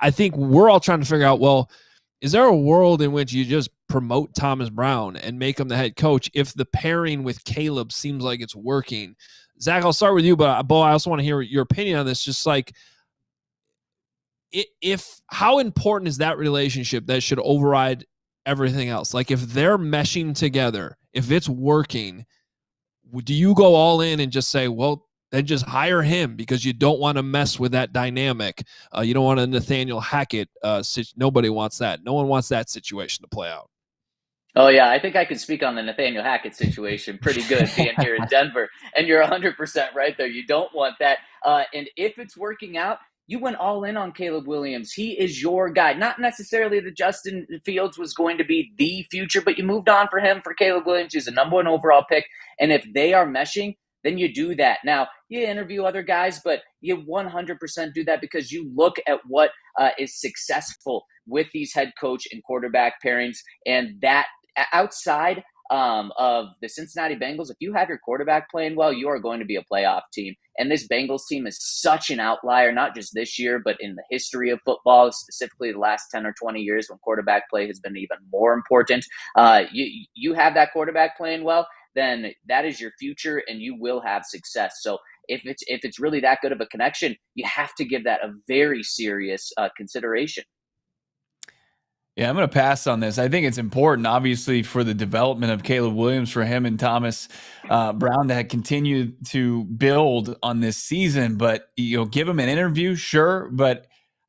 I think we're all trying to figure out, well, is there a world in which you just promote Thomas Brown and make him the head coach if the pairing with Caleb seems like it's working? Zach, I'll start with you, but Bo, I also want to hear your opinion on this. Just like, how important is that relationship that should override everything else? Like, if they're meshing together, if it's working, do you go all in and just say, well, then just hire him because you don't want to mess with that dynamic? You don't want a Nathaniel Hackett. Nobody wants that. No one wants that situation to play out. Oh, yeah. I think I can speak on the Nathaniel Hackett situation pretty good being here in Denver. And you're 100% right there. You don't want that. And if it's working out, you went all in on Caleb Williams. He is your guy. Not necessarily that Justin Fields was going to be the future, but you moved on for him for Caleb Williams. He's a number 1 overall pick. And if they are meshing, then you do that. Now, you interview other guys, but you 100% do that because you look at what is successful with these head coach and quarterback pairings. And that outside of the Cincinnati Bengals, if you have your quarterback playing well, you are going to be a playoff team. And this Bengals team is such an outlier, not just this year, but in the history of football, specifically the last 10 or 20 years when quarterback play has been even more important. You have that quarterback playing well, then that is your future and you will have success. So if it's really that good of a connection, you have to give that a very serious consideration. Yeah, I'm going to pass on this. I think it's important, obviously, for the development of Caleb Williams, for him and Thomas Brown to continue to build on this season. But, give him an interview, sure. But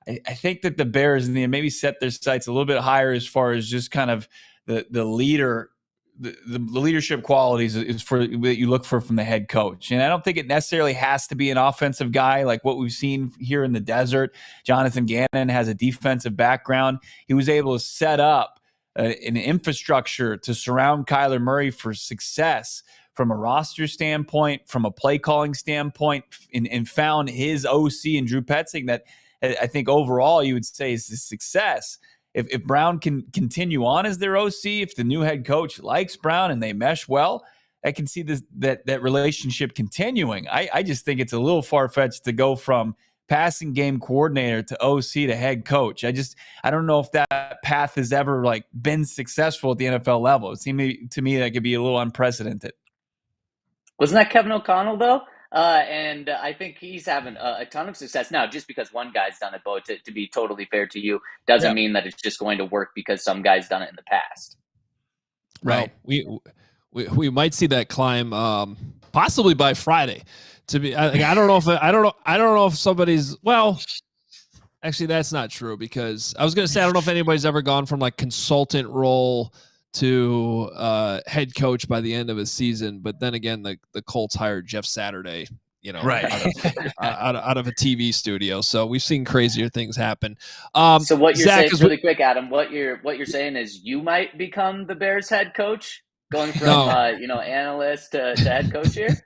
I think that the Bears maybe set their sights a little bit higher as far as just kind of the leader. The leadership qualities is for that you look for from the head coach. And I don't think it necessarily has to be an offensive guy like what we've seen here in the desert. Jonathan Gannon has a defensive background. He was able to set up an infrastructure to surround Kyler Murray for success from a roster standpoint, from a play calling standpoint, and found his OC and Drew Petzing that I think overall you would say is a success. If Brown can continue on as their OC, if the new head coach likes Brown and they mesh well, I can see that relationship continuing. I just think it's a little far-fetched to go from passing game coordinator to OC to head coach. I don't know if that path has ever been successful at the NFL level. It seemed to me that could be a little unprecedented. Wasn't that Kevin O'Connell though? And I think he's having a ton of success now. Just because one guy's done it, Bo, to be totally fair to you, doesn't mean that it's just going to work because some guy's done it in the past. Right. We might see that climb possibly by Friday. To be, I don't know if somebody's actually that's not true because I was going to say I don't know if anybody's ever gone from consultant role to head coach by the end of a season, but then again, the Colts hired Jeff Saturday, right, out of a TV studio. So we've seen crazier things happen. So what you're saying, really quick, Adam, what you're saying is you might become the Bears head coach, going from analyst to head coach here.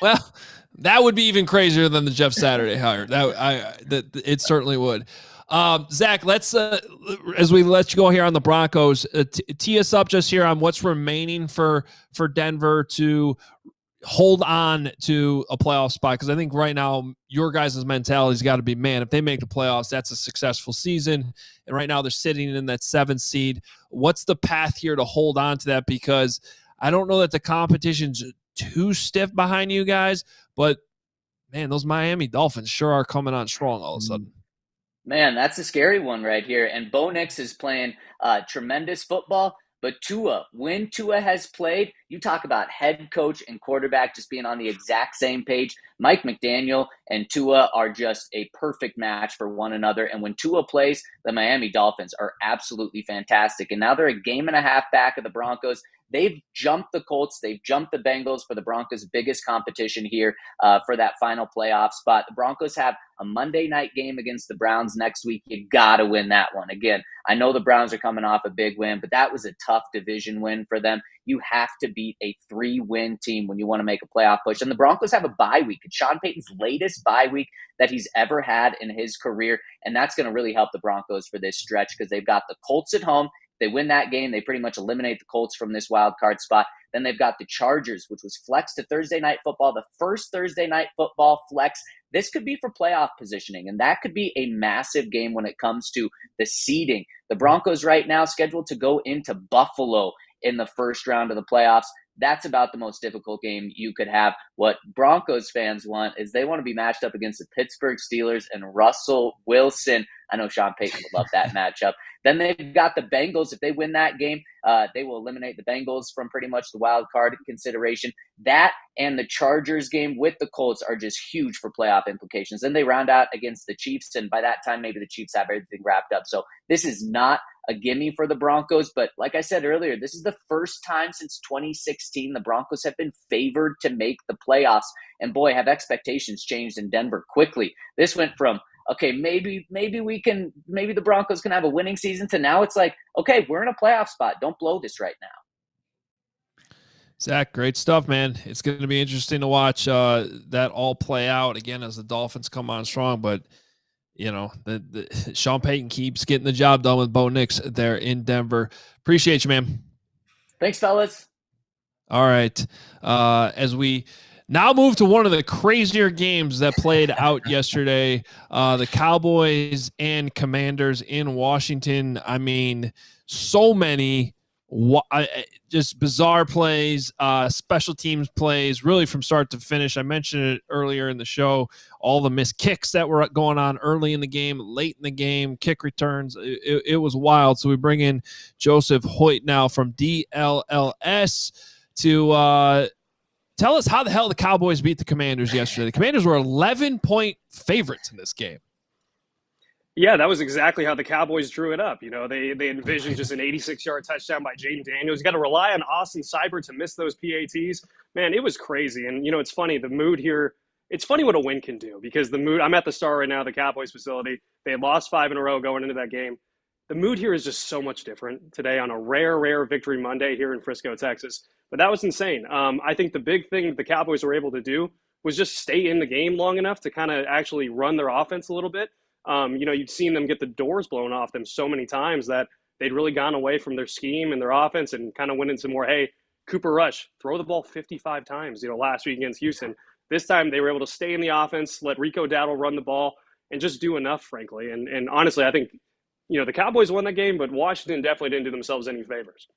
Well, that would be even crazier than the Jeff Saturday hire. It certainly would. Zach, let's as we let you go here on the Broncos, tee us up just here on what's remaining for Denver to hold on to a playoff spot, because I think right now your guys' mentality's got to be, man, if they make the playoffs, that's a successful season. And right now they're sitting in that 7th seed. What's the path here to hold on to that? Because I don't know that the competition's too stiff behind you guys, but man, those Miami Dolphins sure are coming on strong all of a sudden. Man, that's a scary one right here. And Bo Nix is playing tremendous football. But when Tua has played, you talk about head coach and quarterback just being on the exact same page. Mike McDaniel and Tua are just a perfect match for one another. And when Tua plays, the Miami Dolphins are absolutely fantastic. And now they're a game and a half back of the Broncos. they've jumped the Colts. They've jumped the Bengals for the Broncos' biggest competition here for that final playoff spot. The Broncos have a Monday night game against the Browns next week. You got to win that one. Again, I know the Browns are coming off a big win, but that was a tough division win for them. You have to beat a 3-win team when you want to make a playoff push. And the Broncos have a bye week. It's Sean Payton's latest bye week that he's ever had in his career. And that's going to really help the Broncos for this stretch because they've got the Colts at home. If they win that game, they pretty much eliminate the Colts from this wild card spot. Then they've got the Chargers, which was flexed to Thursday Night Football, the first Thursday Night Football flex. This could be for playoff positioning, and that could be a massive game when it comes to the seeding. The Broncos right now scheduled to go into Buffalo in the first round of the playoffs. That's about the most difficult game you could have. What Broncos fans want is they want to be matched up against the Pittsburgh Steelers and Russell Wilson. I know Sean Payton would love that matchup. Then they've got the Bengals. If they win that game, they will eliminate the Bengals from pretty much the wild card consideration. That and the Chargers game with the Colts are just huge for playoff implications. Then they round out against the Chiefs, and by that time, maybe the Chiefs have everything wrapped up. So this is not a gimme for the Broncos, but like I said earlier, this is the first time since 2016 the Broncos have been favored to make the playoffs. And boy, have expectations changed in Denver quickly. This went from, okay, maybe the Broncos can have a winning season to now it's like, okay, we're in a playoff spot. Don't blow this right now. Zach, great stuff, man. It's going to be interesting to watch that all play out again as the Dolphins come on strong. But, you know, the Sean Payton keeps getting the job done with Bo Nix there in Denver. Appreciate you, man. Thanks, fellas. All right. As we now move to one of the crazier games that played out yesterday, the Cowboys and Commanders in Washington. I mean, so many just bizarre plays, special teams plays, really from start to finish. I mentioned it earlier in the show, all the missed kicks that were going on early in the game, late in the game, kick returns. It was wild. So we bring in Joseph Hoyt now from DLLS to tell us how the hell the Cowboys beat the Commanders yesterday. The Commanders were 11-point favorites in this game. Yeah, that was exactly how the Cowboys drew it up. You know, they envisioned just an 86-yard touchdown by Jaden Daniels. You got to rely on Austin Seibert to miss those PATs. Man, it was crazy. And, you know, it's funny, the mood here, it's funny what a win can do because the mood, I'm at the Star right now, the Cowboys facility. They had lost 5 in a row going into that game. The mood here is just so much different today on a rare Victory Monday here in Frisco, Texas. But that was insane. I think the big thing that the Cowboys were able to do was just stay in the game long enough to kind of actually run their offense a little bit. You know, you'd seen them get the doors blown off them so many times that they'd really gone away from their scheme and their offense and kind of went into more, hey, Cooper Rush, throw the ball 55 times, you know, last week against Houston. This time they were able to stay in the offense, let Rico Dowdle run the ball, and just do enough, frankly. And honestly, I think, you know, the Cowboys won that game, but Washington definitely didn't do themselves any favors.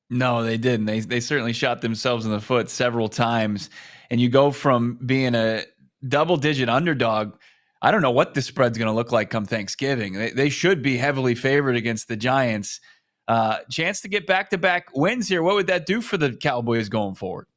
No, they didn't. They certainly shot themselves in the foot several times. And you go from being a double-digit underdog, I don't know what the spread's going to look like come Thanksgiving. They should be heavily favored against the Giants. Chance to get back-to-back wins here. What would that do for the Cowboys going forward?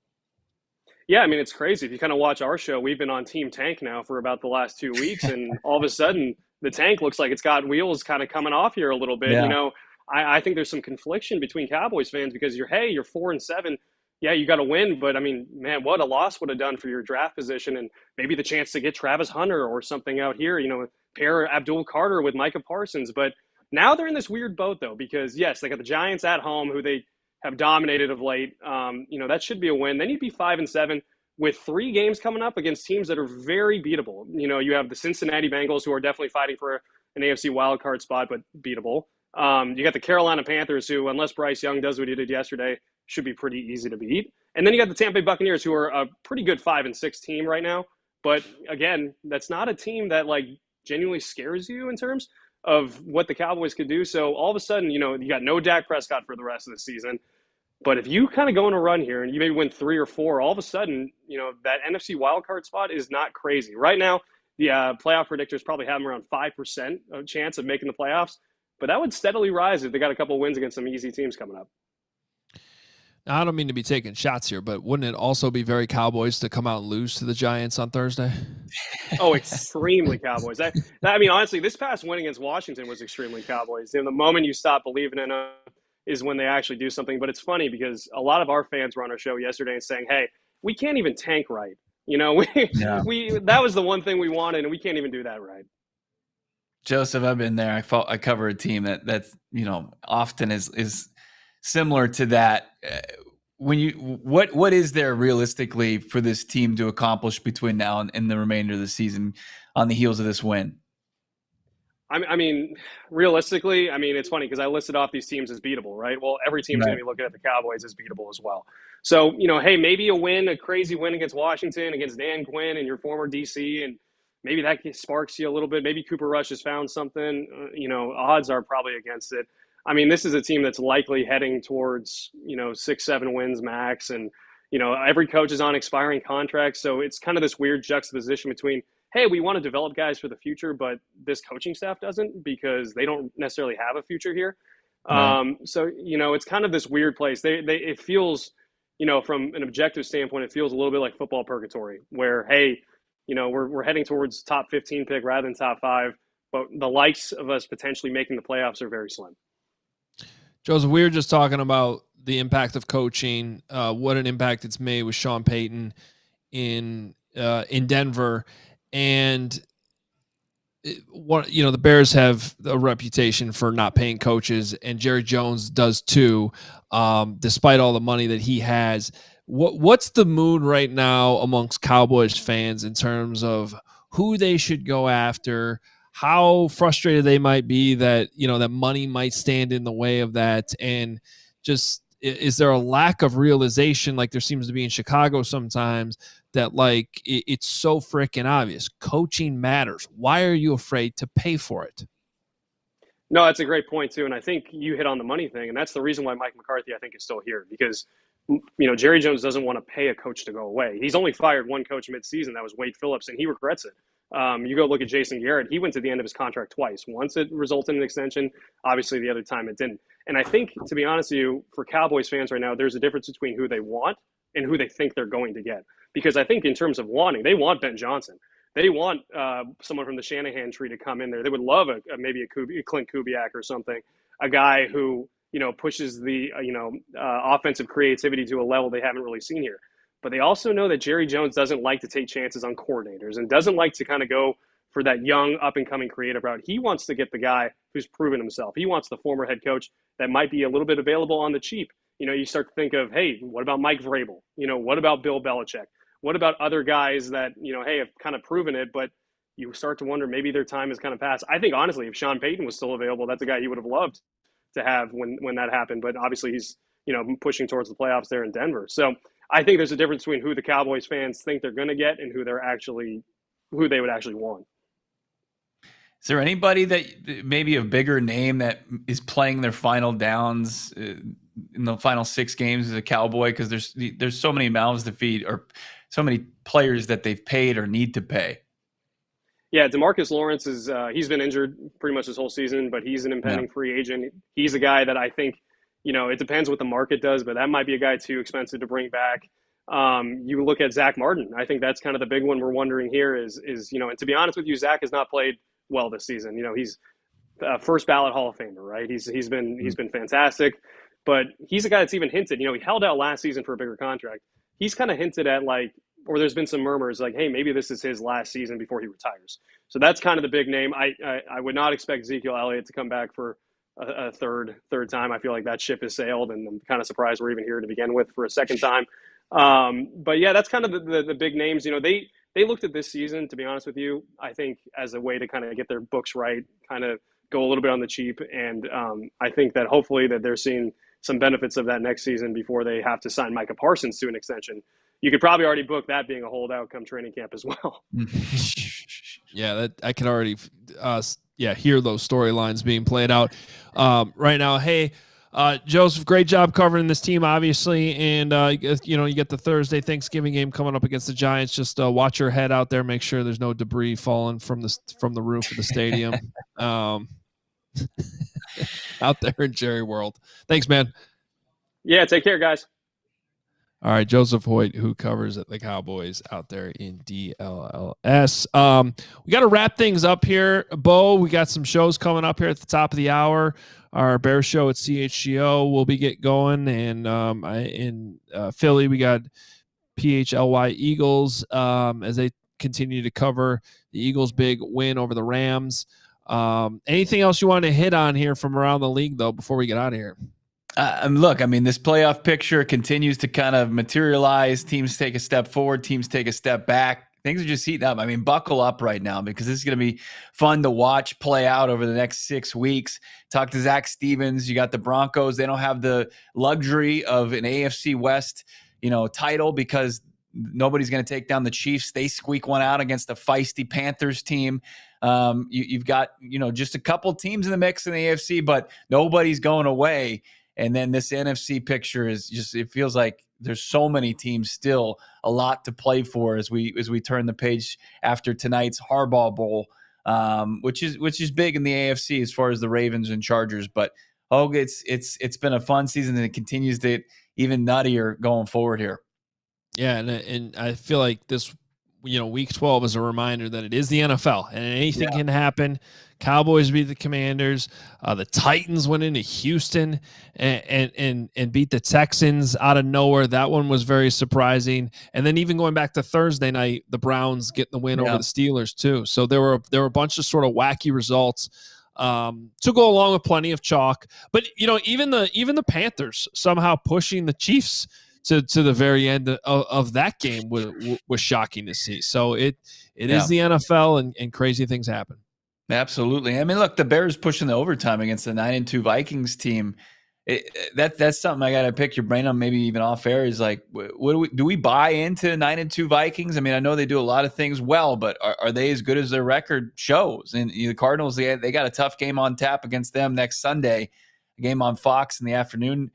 Yeah, I mean, it's crazy. If you kind of watch our show, we've been on Team Tank now for about the last 2 weeks, and all of a sudden the tank looks like it's got wheels kind of coming off here a little bit. Yeah. You know, I think there's some confliction between Cowboys fans because you're 4-7. Yeah, you got to win, but I mean, man, what a loss would have done for your draft position and maybe the chance to get Travis Hunter or something out here, you know, pair Abdul Carter with Micah Parsons. But now they're in this weird boat, though, because, yes, they got the Giants at home, who they have dominated of late. You know, that should be a win. Then you'd be 5-7 with 3 games coming up against teams that are very beatable. You know, you have the Cincinnati Bengals, who are definitely fighting for an AFC wildcard spot, but beatable. You got the Carolina Panthers, who, unless Bryce Young does what he did yesterday, should be pretty easy to beat. And then you got the Tampa Bay Buccaneers, who are a pretty good 5-6 team right now. But again, that's not a team that like genuinely scares you in terms of what the Cowboys could do. So all of a sudden, you know, you got no Dak Prescott for the rest of the season. But if you kind of go on a run here and you maybe win 3 or 4, all of a sudden, you know, that NFC wildcard spot is not crazy. Right now, the playoff predictors probably have them around 5% of chance of making the playoffs. But that would steadily rise if they got a couple wins against some easy teams coming up. Now, I don't mean to be taking shots here, but wouldn't it also be very Cowboys to come out and lose to the Giants on Thursday? Oh, extremely Cowboys. I mean, honestly, this past win against Washington was extremely Cowboys. You know, the moment you stop believing in them, is when they actually do something. But it's funny because a lot of our fans were on our show yesterday and saying, hey, we can't even tank right. We that was the one thing we wanted, and we can't even do that right. Joseph, I've been there. I cover a team that's often is similar to that. What is there realistically for this team to accomplish between now and the remainder of the season on the heels of this win? I mean, realistically, it's funny because I listed off these teams as beatable, right? Well, every team's going to be looking at the Cowboys as beatable as well. So, hey, maybe a crazy win against Washington, against Dan Quinn and your former DC, and maybe that sparks you a little bit. Maybe Cooper Rush has found something. Odds are probably against it. This is a team that's likely heading towards, 6-7 wins max. And, every coach is on expiring contracts. So it's kind of this weird juxtaposition between, hey, we want to develop guys for the future, but this coaching staff doesn't because they don't necessarily have a future here. Right. So, it's kind of this weird place. It feels, from an objective standpoint, it feels a little bit like football purgatory where, hey, we're heading towards top 15 pick rather than top 5, but the likes of us potentially making the playoffs are very slim. Joseph, we were just talking about the impact of coaching, what an impact it's made with Sean Payton in Denver. And the Bears have a reputation for not paying coaches, and Jerry Jones does too, despite all the money that he has. What's the mood right now amongst Cowboys fans in terms of who they should go after, how frustrated they might be that, that money might stand in the way of that, and just is there a lack of realization like there seems to be in Chicago sometimes that it's so freaking obvious coaching matters? Why are you afraid to pay for it? No, that's a great point too, and I think you hit on the money thing, and that's the reason why Mike McCarthy I think is still here because Jerry Jones doesn't want to pay a coach to go away. He's only fired one coach mid-season, that was Wade Phillips, and he regrets it. You go look at Jason Garrett, he went to the end of his contract twice. Once it resulted in an extension, obviously the other time it didn't. And I think, to be honest with you, for Cowboys fans right now, there's a difference between who they want and who they think they're going to get. Because I think in terms of wanting, they want Ben Johnson. They want someone from the Shanahan tree to come in there. They would love maybe a Clint Kubiak or something, a guy who pushes the offensive creativity to a level they haven't really seen here. But they also know that Jerry Jones doesn't like to take chances on coordinators and doesn't like to kind of go for that young up-and-coming creative route. He wants to get the guy who's proven himself. He wants the former head coach that might be a little bit available on the cheap. You start to think of, hey, what about Mike Vrabel? What about Bill Belichick? What about other guys that, hey, have kind of proven it, but you start to wonder maybe their time has kind of passed. I think, honestly, if Sean Payton was still available, that's a guy he would have loved to have when that happened. But obviously he's, pushing towards the playoffs there in Denver. So I think there's a difference between who the Cowboys fans think they're going to get and who they would actually want. Is there anybody that maybe a bigger name that is playing their final downs in the final 6 games as a Cowboy? Because there's so many mouths to feed or so many players that they've paid or need to pay. Yeah, DeMarcus Lawrence he's been injured pretty much this whole season, but he's an impending free agent. He's a guy that I think, it depends what the market does, but that might be a guy too expensive to bring back. You look at Zach Martin. I think that's kind of the big one we're wondering here is and to be honest with you, Zach has not played well this season. He's a first ballot Hall of Famer, right? He's been fantastic, but he's a guy that's even hinted, he held out last season for a bigger contract. He's kind of hinted at or there's been some murmurs hey, maybe this is his last season before he retires. So that's kind of the big name. I would not expect Ezekiel Elliott to come back for a third time. I feel like that ship has sailed, and I'm kind of surprised we're even here to begin with for a second time. But yeah, that's kind of the big names. They looked at this season, to be honest with you, I think as a way to kind of get their books right, kind of go a little bit on the cheap. And I think that hopefully that they're seeing some benefits of that next season before they have to sign Micah Parsons to an extension. You could probably already book that being a holdout come training camp as well. Yeah, that I can already hear those storylines being played out right now. Hey, Joseph, great job covering this team, obviously, and you get the Thursday Thanksgiving game coming up against the Giants. Just watch your head out there, make sure there's no debris falling from the roof of the stadium out there in Jerry World. Thanks, man. Yeah, take care, guys. All right, Joseph Hoyt, who covers the Cowboys out there in DLLS. We got to wrap things up here, Bo. We got some shows coming up here at the top of the hour. Our Bear show at CHGO will be get going, and in Philly we got PHLY Eagles as they continue to cover the Eagles' big win over the Rams. Anything else you want to hit on here from around the league, though, before we get out of here? Look, I mean, this playoff picture continues to kind of materialize. Teams take a step forward, teams take a step back. Things are just heating up. I mean, buckle up right now because this is going to be fun to watch play out over the next 6 weeks. Talk to Zac Stevens. You got the Broncos. They don't have the luxury of an AFC West, title because nobody's going to take down the Chiefs. They squeak one out against a feisty Panthers team. You've got, just a couple teams in the mix in the AFC, but nobody's going away. And then this NFC picture is just, it feels like there's so many teams still, a lot to play for as we turn the page after tonight's Harbaugh Bowl, which is big in the AFC as far as the Ravens and Chargers. But it's been a fun season, and it continues to get even nuttier going forward here. Yeah, and I feel like this, week 12 is a reminder that it is the NFL and anything can happen. Cowboys beat the Commanders. The Titans went into Houston and beat the Texans out of nowhere. That one was very surprising. And then even going back to Thursday night, the Browns getting the win over the Steelers too. So there were a bunch of sort of wacky results to go along with plenty of chalk. But even the Panthers somehow pushing the Chiefs to the very end of that game was shocking to see. So it is the NFL, and crazy things happen. Absolutely. I mean, look, the Bears pushing the overtime against the 9-2 Vikings team. That's something I got to pick your brain on, maybe even off air. Is like, what do we buy into 9-2 Vikings? I mean, I know they do a lot of things well, but are they as good as their record shows? And the Cardinals, they got a tough game on tap against them next Sunday, a game on Fox in the afternoon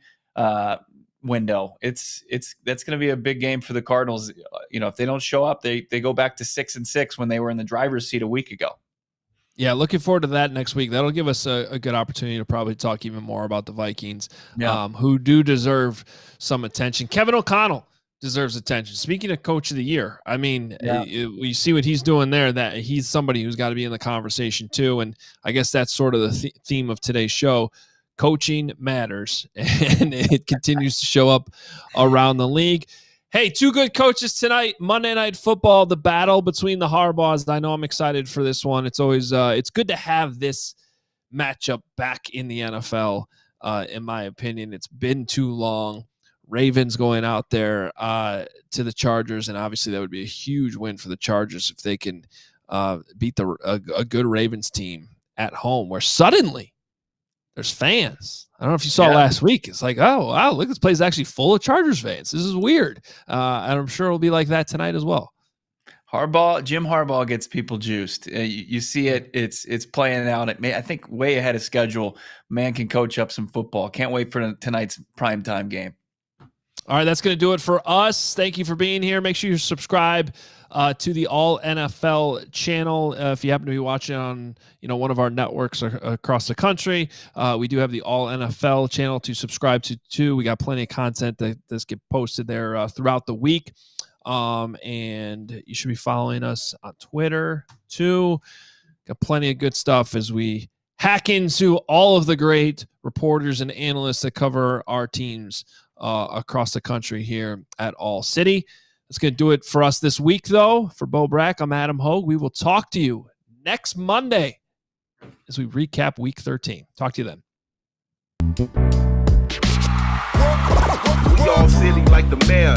window. That's going to be a big game for the Cardinals. If they don't show up, they go back to 6-6 when they were in the driver's seat a week ago. Yeah, looking forward to that next week. That'll give us a good opportunity to probably talk even more about the Vikings, who do deserve some attention. Kevin O'Connell deserves attention. Speaking of Coach of the Year, I mean, we see what he's doing there, that he's somebody who's got to be in the conversation too. And I guess that's sort of the theme of today's show. Coaching matters, and it continues to show up around the league. Hey, two good coaches tonight. Monday Night Football, the battle between the Harbaughs. I know I'm excited for this one. It's always it's good to have this matchup back in the NFL. In my opinion, it's been too long. Ravens going out there to the Chargers, and obviously that would be a huge win for the Chargers if they can beat a good Ravens team at home, where suddenly there's fans. I don't know if you saw last week. It's like, oh, wow, look, this place is actually full of Chargers fans. This is weird. And I'm sure it'll be like that tonight as well. Jim Harbaugh gets people juiced. You see it. It's playing out. I think way ahead of schedule. Man can coach up some football. Can't wait for tonight's primetime game. All right, that's going to do it for us. Thank you for being here. Make sure you subscribe to the All NFL channel if you happen to be watching on one of our networks across the country. We do have the All NFL channel to subscribe to too. We got plenty of content that's get posted there throughout the week, and you should be following us on Twitter too. Got plenty of good stuff as we hack into all of the great reporters and analysts that cover our teams across the country here at ALLCITY. That's going to do it for us this week, though. For Bo Brack, I'm Adam Hoge. We will talk to you next Monday as we recap Week 13. Talk to you then. We all silly like the mayor.